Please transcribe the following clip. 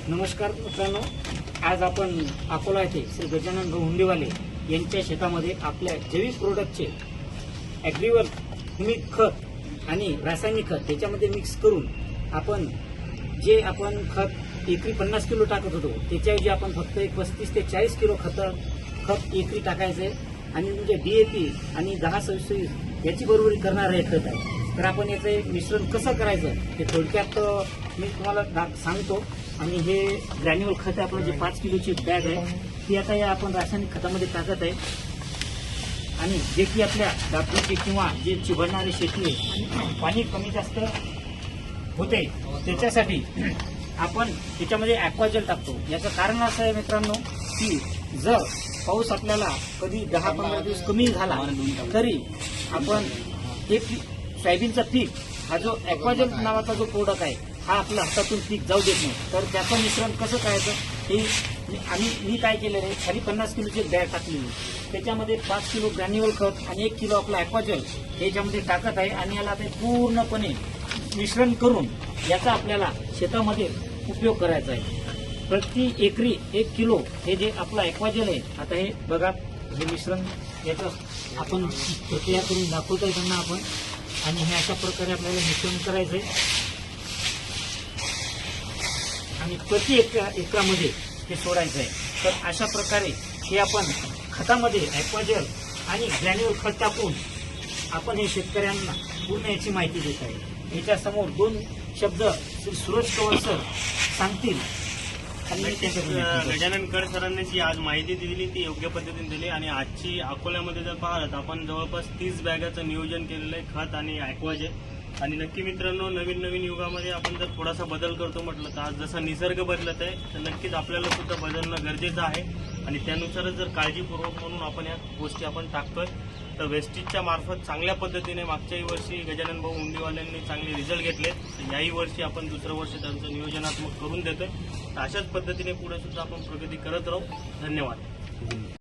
नमस्कार मित्रांनो, आज आपण अकोला येथे श्री गजानन भाऊ हुंडेवाले यांच्या शेतामध्ये आपल्या जैविक प्रोडक्टचे ॲग्रीवर्क ह्युमिक खत आणि रासायनिक खत त्याच्यामध्ये मिक्स करून आपण खत एकरी 50 किलो टाकत होतो त्याच्याऐवजी आपण फक्त 35 ते 40 किलो खत एकरी टाकायचे आणि म्हणजे DAP आणि 10-26 याची बरोबरी करणारं हे खत आहे। तर आपण याचं मिश्रण कसं करायचं ते थोडक्यात मी तुम्हाला सांगतो। आणि हे ग्रॅन्युअल खत आपलं जे 5 किलोची बॅग आहे ती आता या आपण रासायनिक खतामध्ये टाकत आहे आणि जे की आपल्या दाबणीची किंवा जे चिबडणारी शेती आहे पाणी कमी जास्त होते त्याच्यासाठी आपण त्याच्यामध्ये ॲक्वाजेल टाकतो। याचं कारण असं आहे मित्रांनो की जर पाऊस आपल्याला कधी 10-15 दिवस कमी झाला तरी आपण हे सोयाबीनचा पीक हा जो ॲक्वाजेल नावाचा जो प्रोडक्ट आहे हा आपल्या हातातून पीक जाऊ देत नाही। तर त्याचं मिश्रण कसं करायचं हे मी काय केलेलं आहे, खाली 50 किलोची बॅग टाकलेली त्याच्यामध्ये 5 किलो ग्रॅन्युअल खत आणि 1 किलो आपला ॲक्वाजेल याच्यामध्ये टाकत आहे आणि याला ते पूर्णपणे मिश्रण करून याचा आपल्याला शेतामध्ये उपयोग करायचा आहे। प्रति एकरी 1 किलो हे जे आपलं ॲक्वाजेल आहे, आता हे बघा हे मिश्रण याचं आपण प्रक्रिया करून दाखवत आहे त्यांना आपण आणि हे अशा प्रकारे आपल्याला मिश्रण करायचं आहे आणि प्रति एकरामध्ये हे सोडायचं आहे। तर अशा प्रकारे हे आपण खतामध्ये ॲक्वाजेल आणि ग्रॅन्युअल खत टाकून आपण हे शेतकऱ्यांना पूर्ण याची माहिती देत आहे। याच्यासमोर 2 शब्द श्री सूरज कवळ सर सांगतील आणि गजानन कर सरांनी जी आज माहिती दिली ती योग्य पद्धतीने दिली आणि आजची अकोल्यामध्ये जर पाहिलं तर आपण जवळपास 30 बॅगाचं नियोजन केलेलं आहे खत आणि ॲक्वाजेल। आणि नक्की मित्रांनो, नवीन युगामध्ये आपण जर थोडासा बदल करतो म्हटलं तर आज जसा निसर्ग बदलत आहे तर नक्कीच आपल्याला सुद्धा बदलणं गरजेचं आहे आणि त्यानुसारच जर काळजीपूर्वक म्हणून आपण या गोष्टी आपण टाकतोय तर वेस्टेजच्या मार्फत चांगल्या पद्धतीने मागच्याही वर्षी गजानन भाऊ हुंडेवाल्यांनी चांगले रिझल्ट घेतले, तर याही वर्षी आपण दुसरं वर्ष त्यांचं नियोजनात्मक करून देतोय। तर अशाच पद्धतीने पुढे सुद्धा आपण प्रगती करत राहू। धन्यवाद।